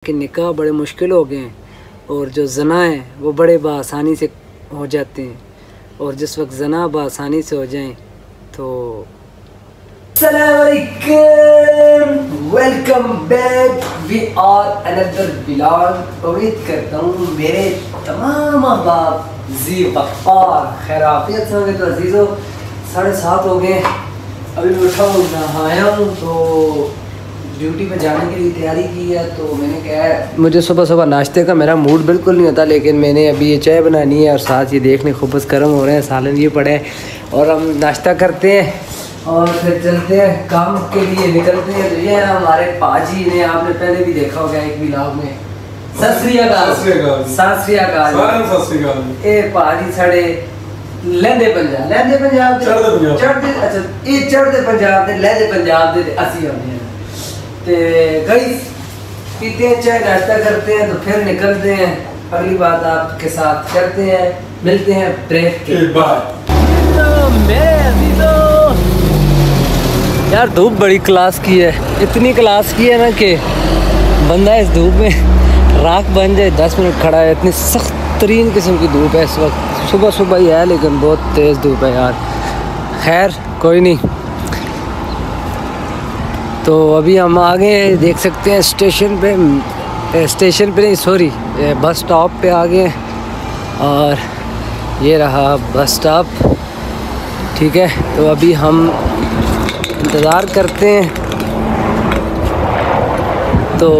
कि निकाह बड़े मुश्किल हो गए हैं और जो जना है वो बड़े बआसानी से हो जाते हैं, और जिस वक्त जना बआसानी से हो जाएं तो welcome back, we are another vlog. उम्मीद करता हूँ मेरे तमाम अहबाब जी वक़ार खैराफियत से होंगे। तो अजीज़ों 7:30 हो गए, अभी मैं उठा हूँ, नहाया हूँ, तो ड्यूटी पे जाने के लिए तैयारी की है। तो मैंने कहा है, मुझे सुबह सुबह नाश्ते का मेरा मूड बिल्कुल नहीं होता, लेकिन मैंने अभी ये चाय बनानी है और साथ ये देखने खूब गर्म हो रहे हैं, सालन ये पड़े हैं, और हम नाश्ता करते हैं और फिर चलते हैं काम के लिए, निकलते हैं। तो ये है हमारे पाजी ने, आपने पहले भी देखा होगा एक व्लॉग में। सत श्री अकाल। ए पाजी साढ़े लहंदे पंजाब चढ़ते, अच्छा ये चढ़ते पंजाब दे लहंदे पंजाब दे असी आने ते गाइस पीते हैं चाय, नाश्ता करते हैं, तो फिर निकलते हैं। अगली बात आपके साथ करते हैं, मिलते हैं ब्रेक के बाद। यार धूप बड़ी क्लास की है, इतनी क्लास की है ना कि बंदा इस धूप में राख बन जाए। 10 मिनट खड़ा है, इतनी सख्त तरीन किस्म की धूप है इस वक्त। सुबह सुबह ही है लेकिन बहुत तेज़ धूप है यार। खैर कोई नहीं, तो अभी हम आ गए हैं, देख सकते हैं स्टेशन पे नहीं सॉरी बस स्टॉप पे आ गए हैं, और ये रहा बस स्टॉप। ठीक है, तो अभी हम इंतज़ार करते हैं, तो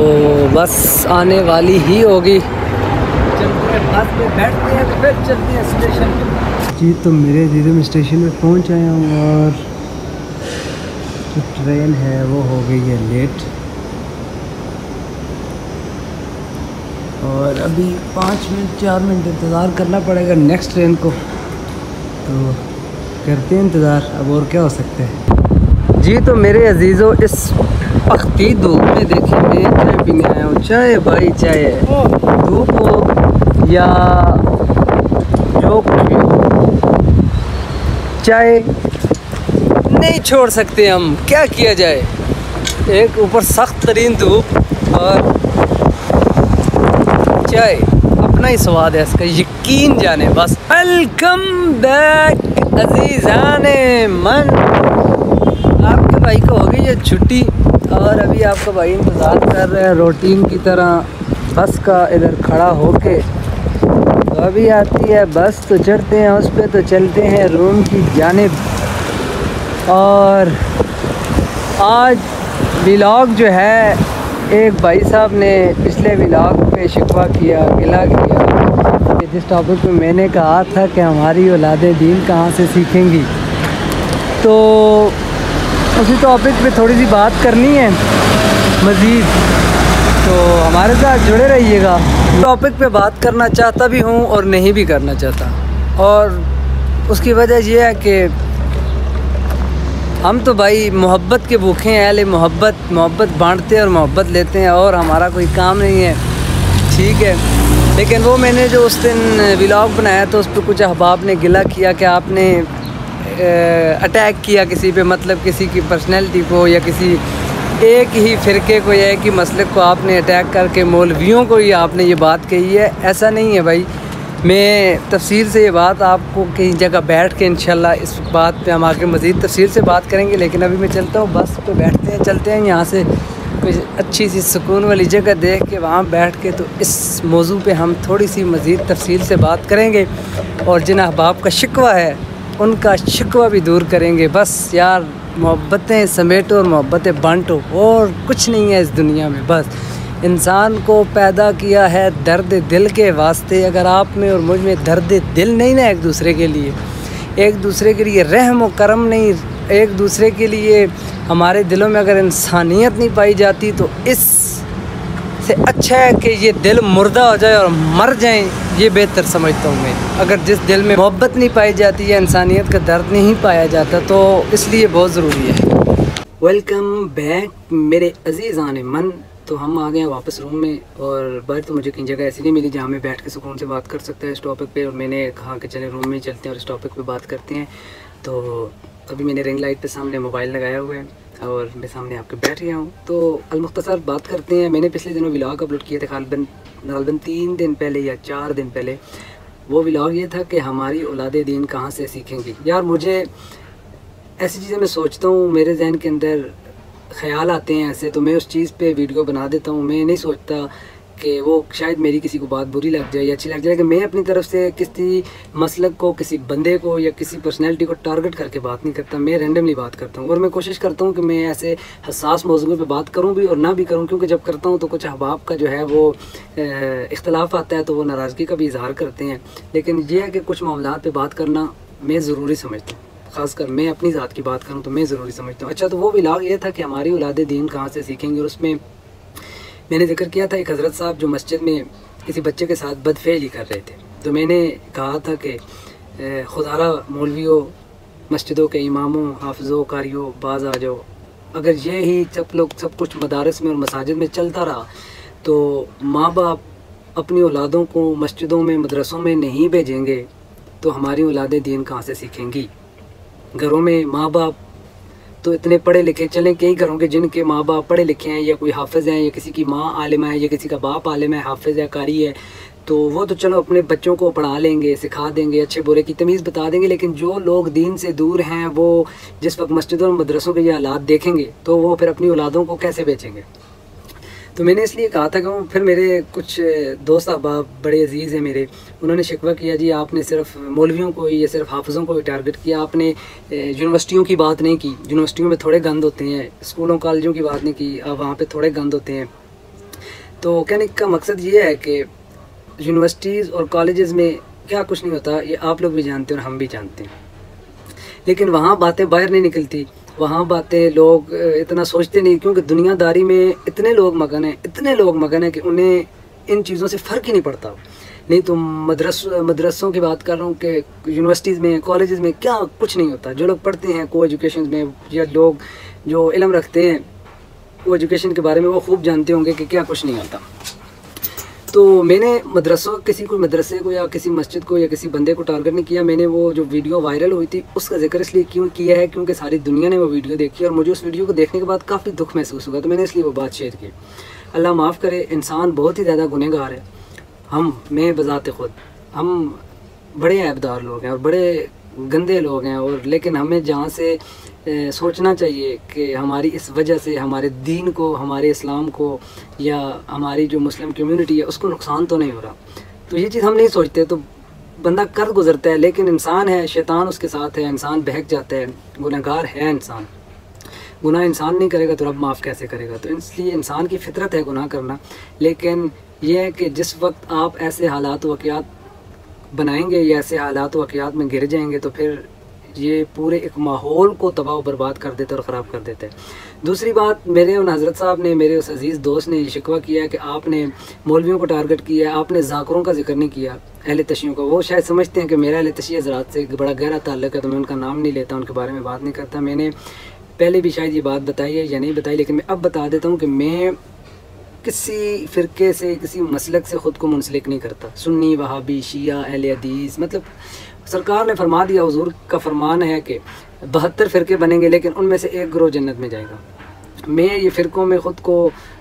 बस आने वाली ही होगी। चलते हैं बस पे, बैठते हैं, तो फिर चलते हैं स्टेशन पे। जी तो मेरे धीरे में स्टेशन पे पहुंच आया हूँ, और जो ट्रेन है वो हो गई है लेट, और अभी 5 मिनट 4 मिनट इंतज़ार करना पड़ेगा नेक्स्ट ट्रेन को। तो करते हैं इंतज़ार, अब और क्या हो सकता है। जी तो मेरे अजीज़ों, इस पख्ती धूप में देखिए मैं चाय पीने आया हूँ। चाय भाई चाय, धूप हो या जो कुछ भी हो, चाय नहीं छोड़ सकते हम, क्या किया जाए। एक ऊपर सख्त तरीन धूप और चाय, अपना ही स्वाद है इसका, यकीन जाने बस। वेलकम बैक अजीज़ाने मन। आपके भाई को हो गई है छुट्टी, और अभी आपका भाई इंतज़ार कर रहा है रूटीन की तरह बस का, इधर खड़ा होके। तो अभी आती है बस, तो चढ़ते हैं उस पर, तो चलते हैं रूम की जानिब। और आज व्लॉग जो है, एक भाई साहब ने पिछले व्लॉग पे शिकवा किया, गिला किया कि जिस टॉपिक पे मैंने कहा था कि हमारी औलादें दीन कहाँ से सीखेंगी, तो उसी टॉपिक पे थोड़ी सी बात करनी है मज़ीद, तो हमारे साथ जुड़े रहिएगा। टॉपिक पे बात करना चाहता भी हूँ और नहीं भी करना चाहता, और उसकी वजह यह है कि हम तो भाई मोहब्बत के भूखे हैं, अहले मोहब्बत बांटते हैं और मोहब्बत लेते हैं, और हमारा कोई काम नहीं है। ठीक है, लेकिन वो मैंने जो उस दिन व्लॉग बनाया तो उस पर कुछ अहबाब ने गिला किया कि आपने अटैक किया किसी पे, मतलब किसी की पर्सनैलिटी को या किसी एक ही फ़िरके को या एक ही मसलक को आपने अटैक करके मौलवियों को ही आपने ये बात कही है। ऐसा नहीं है भाई, मैं तफसील से ये बात आपको कहीं जगह बैठ के इंशाल्लाह इस बात पे हम आगे मज़ीद तफसील से बात करेंगे। लेकिन अभी मैं चलता हूँ, बस पे बैठते हैं, चलते हैं यहाँ से कोई अच्छी सी सुकून वाली जगह देख के वहाँ बैठ के, तो इस मौजू पे हम थोड़ी सी मज़ीद तफसील से बात करेंगे, और जिन अहबाब का शिकवा है उनका शिकवा भी दूर करेंगे। बस यार मोहब्बतें समेटो और मोहब्बतें बांटो, और कुछ नहीं है इस दुनिया में। बस इंसान को पैदा किया है दर्द दिल के वास्ते। अगर आप में और मुझ में दर्द दिल नहीं ना, एक दूसरे के लिए, एक दूसरे के लिए रहम और करम नहीं, एक दूसरे के लिए हमारे दिलों में अगर इंसानियत नहीं पाई जाती, तो इससे अच्छा है कि ये दिल मुर्दा हो जाए और मर जाएं, ये बेहतर समझता हूँ मैं। अगर जिस दिल में मोहब्बत नहीं पाई जाती या इंसानियत का दर्द नहीं पाया जाता, तो इसलिए बहुत ज़रूरी है। वेलकम बैक मेरे अजीज़ाने मन। तो हम आ गए हैं वापस रूम में, और बाहर तो मुझे कहीं जगह ऐसी नहीं मिली जहाँ मैं बैठ के सुकून से बात कर सकता है इस टॉपिक पे, और मैंने कहा कि चले रूम में चलते हैं और इस टॉपिक पे बात करते हैं। तो अभी मैंने रिंग लाइट पे सामने मोबाइल लगाया हुआ है, और मैं सामने आपके बैठ गया हूँ। तो अलमुख्तसर बात करते हैं। मैंने पिछले दिनों व्लॉग अपलोड किए थे, गालिबन 3 दिन पहले या 4 दिन पहले। वो व्लॉग ये था कि हमारी औलादे दीन कहाँ से सीखेंगी। यार मुझे ऐसी चीज़ें मैं सोचता हूँ, मेरे जहन के अंदर ख़्याल आते हैं ऐसे, तो मैं उस चीज़ पे वीडियो बना देता हूँ। मैं नहीं सोचता कि वो शायद मेरी किसी को बात बुरी लग जाए या अच्छी लग जाए, कि मैं अपनी तरफ से किसी मसलक को, किसी बंदे को या किसी पर्सनैलिटी को टारगेट करके बात नहीं करता। मैं रैंडमली बात करता हूँ और मैं कोशिश करता हूँ कि मैं ऐसे हसास मौज़ूओं पे बात करूँ भी और ना भी करूँ, क्योंकि जब करता हूँ तो कुछ अहबाब का जो है वो इख्तलाफ आता है, तो वो नाराज़गी का भी इजहार करते हैं। लेकिन ये है कि कुछ मामलात पर बात करना मैं ज़रूरी समझता हूँ, ख़ासकर मैं अपनी ज़ात की बात करूँ तो मैं ज़रूरी समझता हूँ। अच्छा, तो वो व्लॉग ये था कि हमारी औलादे दीन कहाँ से सीखेंगे, और उसमें मैंने जिक्र किया था एक हज़रत साहब जो मस्जिद में किसी बच्चे के साथ बदफेली कर रहे थे। तो मैंने कहा था कि खुदारा मौलवियों, मस्जिदों के इमामों, हाफिज़ों, कारियों, बाज आ जाओ। अगर ये ही सब कुछ मदारस में और मसाजिद में चलता रहा तो माँ बाप अपनी औलादों को मस्जिदों में, मदरसों में नहीं भेजेंगे तो हमारी औलादे दीन कहाँ से सीखेंगी। घरों में माँ बाप तो इतने पढ़े लिखे, चलें कई घरों के जिनके माँ बाप पढ़े लिखे हैं या कोई हाफिज़ हैं या किसी की माँ आलिमा है या किसी का बाप आलिम है, हाफिज़ है, कारी है, तो वो तो चलो अपने बच्चों को पढ़ा लेंगे, सिखा देंगे, अच्छे बुरे की तमीज़ बता देंगे। लेकिन जो लोग दीन से दूर हैं वो जिस वक्त मस्जिदों और मदरसों के ये हालात देखेंगे तो वो फिर अपनी औलादों को कैसे बेचेंगे। तो मैंने इसलिए कहा था कि फिर मेरे कुछ दोस्त अहबाब बड़े अजीज़ हैं मेरे, उन्होंने शिकवा किया, जी आपने सिर्फ मौलवियों को या सिर्फ हाफिज़ों को ही टारगेट किया, आपने यूनिवर्सिटियों की बात नहीं की। यूनिवर्सिटियों में थोड़े गंद होते हैं, स्कूलों कॉलेजों की बात नहीं की, अब वहाँ पे थोड़े गंद होते हैं। तो कहने का मकसद ये है कि यूनिवर्सिटीज़ और कॉलेज़ में क्या कुछ नहीं होता, ये आप लोग भी जानते हैं और हम भी जानते हैं, लेकिन वहाँ बातें बाहर नहीं निकलती, वहाँ बातें लोग इतना सोचते नहीं, क्योंकि दुनियादारी में इतने लोग मगन हैं कि उन्हें इन चीज़ों से फ़र्क ही नहीं पड़ता। नहीं तो मदरसों की बात कर रहा हूँ कि यूनिवर्सिटीज़ में, कॉलेजेस में क्या कुछ नहीं होता। जो लोग पढ़ते हैं को एजुकेशन में या लोग जो इल्म रखते हैं को एजुकेशन के बारे में, वो खूब जानते होंगे कि क्या कुछ नहीं होता। तो मैंने किसी को मदरसे को या किसी मस्जिद को या किसी बंदे को टारगेट नहीं किया। मैंने वो जो वीडियो वायरल हुई थी उसका जिक्र इसलिए क्यों किया है क्योंकि सारी दुनिया ने वो वीडियो देखी और मुझे उस वीडियो को देखने के बाद काफ़ी दुख महसूस हुआ, तो मैंने इसलिए वो बात शेयर की। अल्लाह माफ़ करे, इंसान बहुत ही ज़्यादा गुनहगार है। मैं बज़ाते ख़ुद हम बड़े ऐबदार लोग हैं और बड़े गंदे लोग हैं, और लेकिन हमें जहाँ से सोचना चाहिए कि हमारी इस वजह से हमारे दीन को, हमारे इस्लाम को या हमारी जो मुस्लिम कम्युनिटी है उसको नुकसान तो नहीं हो रहा। तो ये चीज़ हम नहीं सोचते, तो बंदा कर गुजरता है, लेकिन इंसान है, शैतान उसके साथ है, इंसान बहक जाता है, गुनहगार है इंसान। गुनाह इंसान नहीं करेगा तो रब माफ़ कैसे करेगा। तो इसलिए इंसान की फितरत है गुनाह करना, लेकिन यह है कि जिस वक्त आप ऐसे हालात वाक़यात बनाएंगे या ऐसे हालात वाक़यात में गिर जाएंगे तो फिर ये पूरे एक माहौल को तबाह व बर्बाद कर देते और ख़राब कर देते हैं। दूसरी बात, मेरे उन हज़रत साहब ने, मेरे उस अजीज़ दोस्त ने ये शिकवा किया है कि आपने मौलवियों को टारगेट किया है, आपने ज़ाकरों का जिक्र नहीं किया, अहले तशियों का। वो शायद समझते हैं कि मेरा अहले तशी हज़रात से बड़ा गहरा ताल्लुक़ है, तो मैं उनका नाम नहीं लेता, उनके बारे में बात नहीं करता। मैंने पहले भी शायद ये बात बताई है या नहीं बताई, लेकिन मैं अब बता देता हूँ कि मैं किसी फ़िरके से, किसी मसलक से ख़ुद को मुंसलिक नहीं करता। सुन्नी, वहाबी, शिया, अहले हदीस, मतलब सरकार ने फरमा दिया, हुजूर का फरमान है कि 72 फ़िरके बनेंगे लेकिन उनमें से एक ग्रोह जन्नत में जाएगा। मैं ये फ़िरकों में ख़ुद को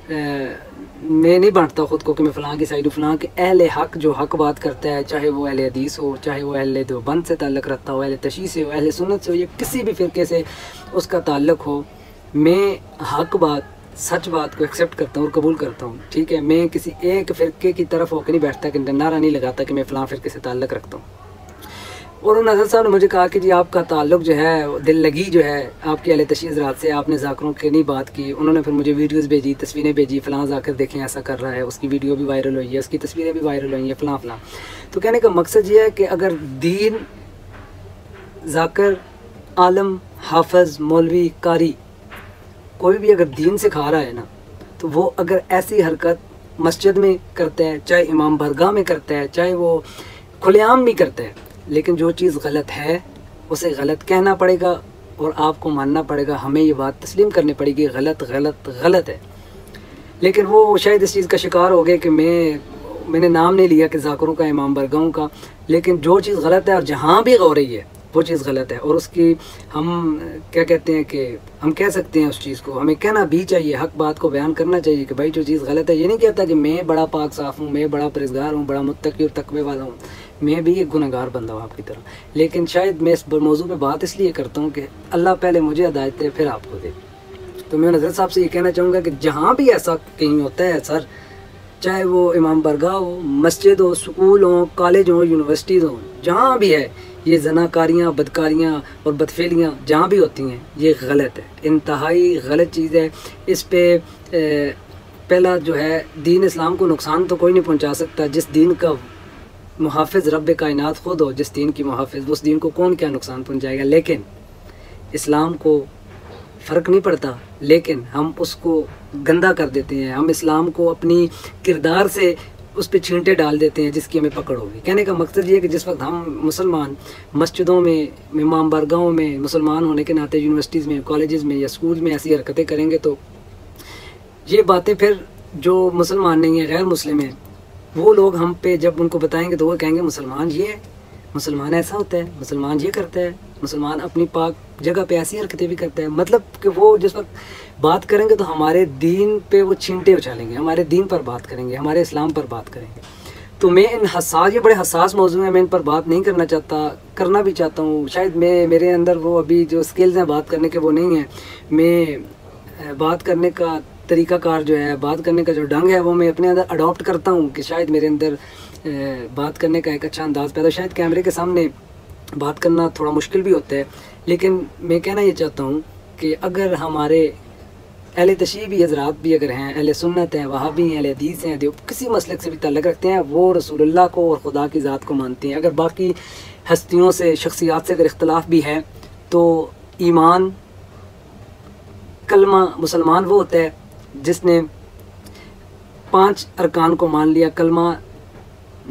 मैं नहीं बांटता ख़ुद को कि मैं फ़लाँ की साइड हूँ। फ़लाँ के अहले हक़ जो हक़ बात करता है, चाहे वो अहले हदीस हो, चाहे वो अहले देवबंद से ताल्लुक़ रखता हो, अहले तशी से हो, अहले सुन्नत से हो, या किसी भी फ़िरके से उसका ताल्लुक़ हो, मैं हक़ बात, सच बात को एक्सेप्ट करता हूँ और कबूल करता हूँ। ठीक है, मैं किसी एक फ़िरके की तरफ होकर नहीं बैठता कि नारा नहीं लगाता कि मैं फ़लाँ फ़िरके से ताल्लुक़ रखता हूँ। और उन हज़रत साहब ने मुझे कहा कि जी आपका ताल्लुक़ जो है, दिल लगी जो है आपकी अहले तशी हज़रात से, आपने ज़ाकरों की नहीं बात की। उन्होंने फिर मुझे वीडियोस भेजी, तस्वीरें भेजी, फ़लाँ ज़ाकर देखें ऐसा कर रहा है, उसकी वीडियो भी वायरल हुई है, उसकी तस्वीरें भी वायरल हुई हैं, फ़लाँ। तो कहने का मकसद ये है कि अगर दीन, ज़ाकर, आलम, हाफिज़, मौलवी, कारी, कोई भी अगर दीन सिखा रहा है ना, तो वो अगर ऐसी हरकत मस्जिद में करता है, चाहे इमाम बारगाह में करता है, चाहे वो खुलेआम भी करता है, लेकिन जो चीज़ गलत है उसे गलत कहना पड़ेगा और आपको मानना पड़ेगा। हमें ये बात तस्लीम करनी पड़ेगी, गलत गलत गलत है। लेकिन वो शायद इस चीज़ का शिकार हो गए कि मैंने नाम नहीं लिया कि ज़ाकरों का, इमाम बारगाहों का, लेकिन जो चीज़ गलत है और जहाँ भी हो रही है वो चीज़ गलत है। और उसकी हम क्या कहते हैं कि हम कह सकते हैं उस चीज़ को, हमें कहना भी चाहिए, हक बात को बयान करना चाहिए कि भाई जो चीज़ गलत है। ये नहीं कहता कि मैं बड़ा पाक साफ़ हूँ, मैं बड़ा परहेज़गार हूँ, बड़ा मुत्तकी और तकवे वाला हूँ, मैं भी एक गुनहगार बंदा हूँ आपकी तरह। लेकिन शायद मैं इस मौजू पे बात इसलिए करता हूँ कि अल्लाह पहले मुझे हिदायत दे फिर आपको दे। तो मैं हज़रत साहब से ये कहना चाहूँगा कि जहाँ भी ऐसा कहीं होता है सर, चाहे वो इमाम बरगाह हो, मस्जिद हो, स्कूल हो, कॉलेज हो, यूनिवर्सिटीज़ हो, जहाँ भी है ये जनाकारियाँ, बदकारियाँ और बदफेलियाँ जहाँ भी होती हैं, ये गलत है, इंतहाई गलत चीज़ है। इस पे पहला जो है, दीन इस्लाम को नुकसान तो कोई नहीं पहुँचा सकता। जिस दीन का मुहाफ़िज़ रब्ब कायनात खुद हो, जिस दीन की मुहाफ़िज़, उस दीन को कौन क्या नुकसान पहुँचाएगा। लेकिन इस्लाम को फ़र्क नहीं पड़ता, लेकिन हम उसको गंदा कर देते हैं। हम इस्लाम को अपनी किरदार से उस पर छींटे डाल देते हैं जिसकी हमें पकड़ होगी। कहने का मकसद ये है कि जिस वक्त हम मुसलमान मस्जिदों में, इमाम बारगाहों में, मुसलमान होने के नाते यूनिवर्सिटीज़ में, कॉलेजेस में या स्कूल में ऐसी हरकतें करेंगे तो ये बातें फिर जो मुसलमान नहीं है, गैर मुस्लिम है, वो लोग हम पे जब उनको बताएंगे तो वो कहेंगे मुसलमान ये है, मुसलमान ऐसा होता है, मुसलमान ये करता है, मुसलमान अपनी पाक जगह पे ऐसी हरकतें भी करता है। मतलब कि वो जिस वक्त बात करेंगे तो हमारे दीन पे वो छींटे उछालेंगे, हमारे दीन पर बात करेंगे, हमारे इस्लाम पर बात करेंगे। तो मैं इन हसास, ये बड़े हसास मौजू हैं, मैं इन पर बात नहीं करना चाहता, करना भी चाहता हूँ। शायद मेरे अंदर वो अभी जो स्किल्स हैं बात करने के वो नहीं है। मैं बात करने का तरीक़ाकार जो है, बात करने का जो ढंग है वो मैं अपने अंदर अडॉप्ट करता हूँ कि शायद मेरे अंदर बात करने का एक अच्छा अंदाज़ पैदा। शायद कैमरे के सामने बात करना थोड़ा मुश्किल भी होता है, लेकिन मैं कहना ये चाहता हूँ कि अगर हमारे अहले तशरीह भी हज़रात भी अगर हैं, अहले सुन्नत हैं, वहाबी हैं, अहले हदीस हैं, जो किसी मसलक से भी ताल्लुक़ रखते हैं, वो रसूलुल्लाह को और खुदा की ज़ात को मानते हैं। अगर बाकी हस्तियों से, शख्सियात से अगर इख्तलाफ भी है तो ईमान, कलमा, मुसलमान वो होता है जिसने 5 अरकान को मान लिया, कलमा,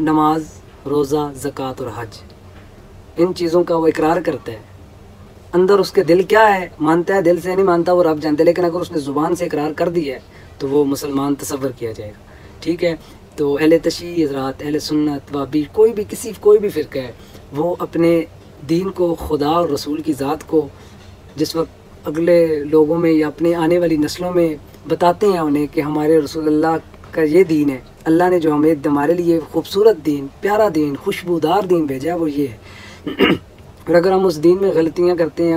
नमाज, रोज़ा, ज़कात और हज, इन चीज़ों का वो इकरार करता है। अंदर उसके दिल क्या है, मानता है, दिल से नहीं मानता, वो रब जानते। लेकिन अगर उसने ज़ुबान से इकरार कर दिया है तो वो मुसलमान तसव्वुर किया जाएगा। ठीक है, तो अहले तशरीह हज़रात, अहले सुन्नत, वाबी, कोई भी फ़िरका है, वो अपने दीन को, खुदा और रसूल की ज़ात को जिस वक्त अगले लोगों में या अपने आने वाली नस्लों में बताते हैं उन्हें कि हमारे रसूलुल्लाह का ये दीन है, अल्लाह ने जो हमारे लिए खूबसूरत दीन, प्यारा दीन, खुशबूदार दीन भेजा है वो ये है। और अगर हम उस दीन में गलतियाँ करते हैं,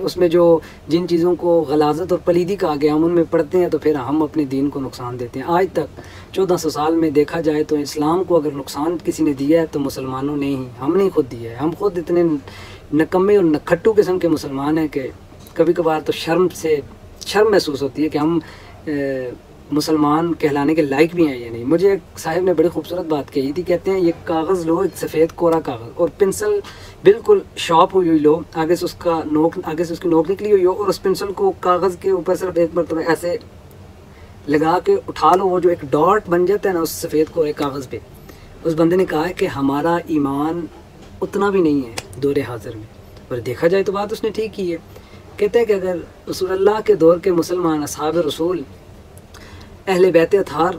उसमें जो जिन चीज़ों को गलाजत और पलीदी कहा गया हम उनमें पढ़ते हैं, तो फिर हम अपने दीन को नुकसान देते हैं। आज तक 1400 साल में देखा जाए तो इस्लाम को अगर नुकसान किसी ने दिया है तो मुसलमानों ने ही, हमने खुद दिया है। हम खुद इतने नकम्मे और नखट्टू किस्म के मुसलमान हैं कि कभी कभार तो शर्म महसूस होती है कि हम मुसलमान कहलाने के लायक भी हैं या नहीं। मुझे एक साहिब ने बड़ी खूबसूरत बात कही थी, कहते हैं ये कागज़ लो, एक सफ़ेद कोरा कागज़, और पेंसिल बिल्कुल शॉर्प हुई लो, आगे से उसकी नोक निकली हुई हो, और उस पेंसिल को कागज़ के ऊपर सिर्फ एक मरतबा ऐसे लगा के उठा लो, वो जो एक डॉट बन जाता है ना उस सफ़ेद कोरे कागज़ पे। उस बंदे ने कहा है कि हमारा ईमान उतना भी नहीं है दौर हाज़िर में। और देखा जाए तो बात उसने ठीक की है। कहते हैं कि अगर रसूलुल्लाह के दौर के मुसलमान, असहाब रसूल, अहले बैत अतहार,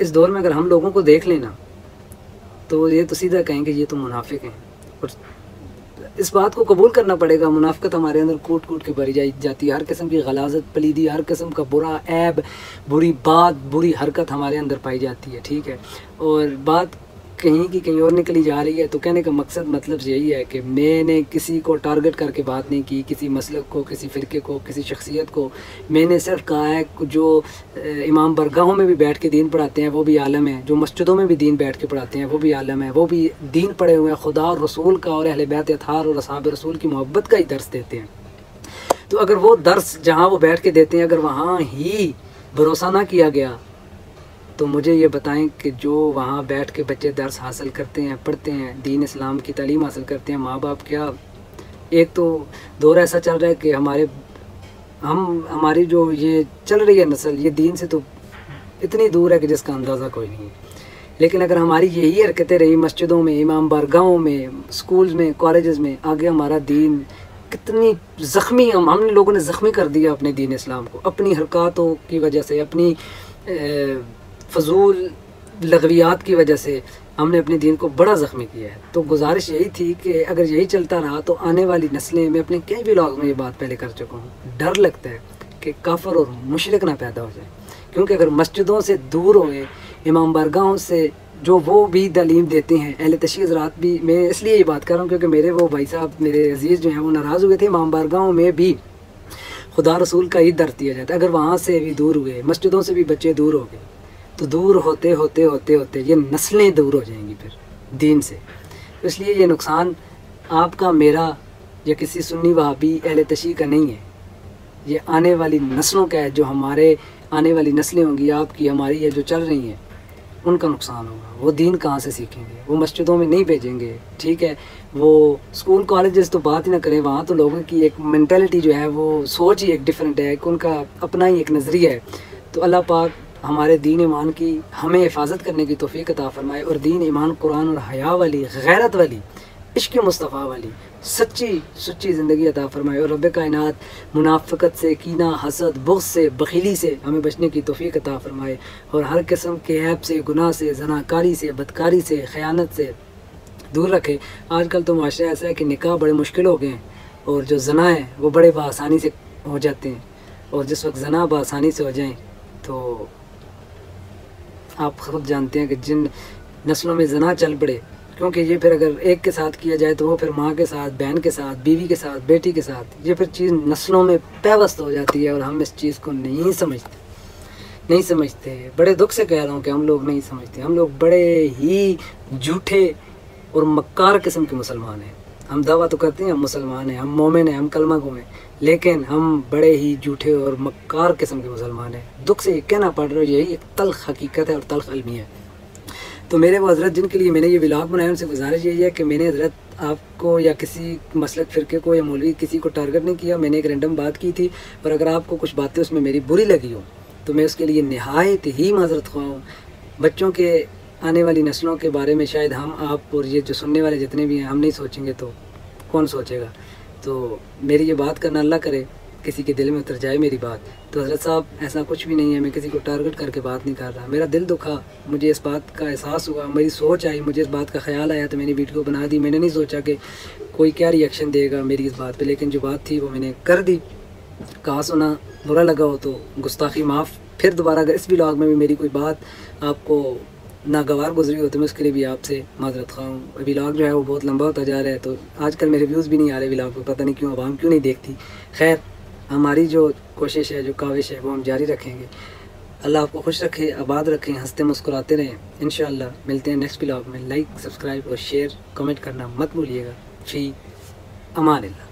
इस दौर में अगर हम लोगों को देख लेना तो ये तो सीधा कहेंगे ये तो मुनाफिक हैं। और इस बात को कबूल करना पड़ेगा, मुनाफिकत हमारे अंदर कूट कूट के भरी जाती है। हर किस्म की गलाजत, पलीदी, हर किस्म का बुरा ऐब, बुरी बात, बुरी हरकत हमारे अंदर पाई जाती है। ठीक है, और बात कहीं की कहीं और निकली जा रही है। तो कहने का मकसद मतलब यही है कि मैंने किसी को टारगेट करके बात नहीं की, किसी मसलक को, किसी फ़िरके को, किसी शख्सियत को। मैंने सिर्फ कहा है जो इमाम बरगाहों में भी बैठ के दीन पढ़ाते हैं वो भी आलम है, जो मस्जिदों में भी दीन बैठ के पढ़ाते हैं वो भी आलम है, वो भी दीन पढ़े हुए हैं, खुदा और रसूल का और अहले बैत अतहार और असहाब रसूल की मोहब्बत का ही दर्स देते हैं। तो अगर वो दर्स जहाँ वो बैठ के देते हैं अगर वहाँ ही भरोसा ना किया गया तो मुझे ये बताएं कि जो वहाँ बैठ के बच्चे दर्स हासिल करते हैं, पढ़ते हैं, दीन इस्लाम की तालीम हासिल करते हैं, माँ बाप क्या, एक तो दौर ऐसा चल रहा है कि हमारी जो ये चल रही है नस्ल, ये दीन से तो इतनी दूर है कि जिसका अंदाज़ा कोई नहीं है। लेकिन अगर हमारी यही हरकतें रही मस्जिदों में, इमाम बारगाहों में, स्कूल्स में, कॉलेजेस में, आगे हमारा दीन कितनी ज़ख्मी, हमने लोगों ने ज़ख्मी कर दिया अपने दीन इस्लाम को, अपनी हरकतों की वजह से, अपनी फजूल लगवियात की वजह से, हमने अपने दीन को बड़ा ज़ख्मी किया है। तो गुजारिश यही थी कि अगर यही चलता रहा तो आने वाली नस्लें, मैं अपने कई व्लॉग में ये बात पहले कर चुका हूँ, डर लगता है कि काफिर और मुशरिक ना पैदा हो जाए। क्योंकि अगर मस्जिदों से दूर हो गए, इमाम बारगाहों से जो वो भी तालीम देते हैं, अहले तशरीह हज़रात भी, मैं इसलिए ये बात कर रहा हूँ क्योंकि मेरे वो भाई साहब, मेरे अजीज़ जो हैं वो नाराज़ हुए थे। इमाम बारगाहों में भी खुदा रसूल का ही दर्द दिया जाता है। अगर वहाँ से भी दूर हुए, मस्जिदों से भी बच्चे दूर हो गए, तो दूर होते होते होते होते ये नस्लें दूर हो जाएंगी फिर दीन से। तो इसलिए ये नुकसान आपका, मेरा या किसी सुन्नी वहाबी अहले तशरीह का नहीं है, ये आने वाली नस्लों का है। जो हमारे आने वाली नस्लें होंगी, आपकी हमारी या जो चल रही हैं, उनका नुकसान होगा। वो दीन कहाँ से सीखेंगे? वो मस्जिदों में नहीं भेजेंगे, ठीक है। वो स्कूल कॉलेजेस तो बात ही ना करें, वहाँ तो लोगों की एक मेंटालिटी जो है, वो सोच ही एक डिफरेंट है, उनका अपना ही एक नज़रिया है। तो अल्लाह पाक हमारे दीन ईमान की हमें हिफाजत करने की तौफीक अता फरमाए, और दीन ईमान, कुरान और हया वाली, गैरत वाली, इश्क़ मुस्तफ़ा वाली सच्ची ज़िंदगी अता फरमाए। और रब कायनात मुनाफ़िक़त से, कीना, हसद, बुग़्ज़ से, बख़ीली से हमें बचने की तौफीक अता फरमाए, और हर किस्म के ऐब से, गुनाह से, ज़नाकारी से, बदकारी से, ख़यानत से दूर रखे। आजकल तो माशरा ऐसा है कि निकाह बड़े मुश्किल हो गए हैं, और जो ज़ना है वो बड़े बआसानी से हो जाते हैं। और जिस वक्त ज़ना बआसानी से हो जाएँ तो आप खुद जानते हैं कि जिन नस्लों में ज़ना चल पड़े, क्योंकि ये फिर अगर एक के साथ किया जाए तो वो फिर माँ के साथ, बहन के साथ, बीवी के साथ, बेटी के साथ, ये फिर चीज़ नस्लों में पैवस्त हो जाती है। और हम इस चीज़ को नहीं समझते। बड़े दुख से कह रहा हूँ कि हम लोग नहीं समझते। हम लोग बड़े ही झूठे और मक्कार किस्म के मुसलमान हैं। हम दावा तो करते हैं हम मुसलमान हैं, हम मोमिन हैं, हम कलमा गो हैं, लेकिन हम बड़े ही झूठे और मक्कार किस्म के मुसलमान हैं। दुख से कहना पड़ रहा है, यही एक तल्ख हकीकत है और तल्ख अलमी है। तो मेरे वो हज़रत जिनके लिए मैंने ये व्लॉग बनाया, उनसे गुजारिश यही है कि मैंने हज़रत आपको या किसी मसलक फ़िरके को या मौलवी किसी को टारगेट नहीं किया। मैंने एक रैंडम बात की थी, पर अगर आपको कुछ बातें उसमें मेरी बुरी लगी हो तो मैं उसके लिए निहायत ही माज़रत ख्वाह हूँ। बच्चों के, आने वाली नस्लों के बारे में शायद हम, आप और ये जो सुनने वाले जितने भी हैं, हम नहीं सोचेंगे तो कौन सोचेगा। तो मेरी ये बात करना, अल्लाह करे किसी के दिल में उतर जाए मेरी बात। तो हज़रत साहब ऐसा कुछ भी नहीं है, मैं किसी को टारगेट करके बात नहीं कर रहा। मेरा दिल दुखा, मुझे इस बात का एहसास हुआ, मेरी सोच आई, मुझे इस बात का ख्याल आया तो मैंने वीडियो बना दी। मैंने नहीं सोचा कि कोई क्या रिएक्शन देगा मेरी इस बात पे, लेकिन जो बात थी वो मैंने कर दी। कहा सुना बुरा लगा हो तो गुस्ताखी माफ़। फिर दोबारा अगर इस व्लॉग में भी मेरी कोई बात आपको नागवार गुजरी हो तो मैं उसके लिए भी आपसे माज़रत ख़्वाह हूँ। व्लॉग जो है वो बहुत लंबा होता जा रहा है, तो आजकल मेरे व्यूज़ भी नहीं आ रहे व्लॉग पे, पता नहीं क्यों, आवाम क्यों नहीं देखती। खैर, हमारी जो कोशिश है, जो काविश है, वो हम जारी रखेंगे। अल्लाह आपको खुश रखे, आबाद रखें, हंसते मुस्कुराते रहें। इंशाअल्लाह मिलते हैं नेक्स्ट व्लॉग में। लाइक, सब्सक्राइब और शेयर, कमेंट करना मत भूलिएगा। फ़ी अमान अल्लाह।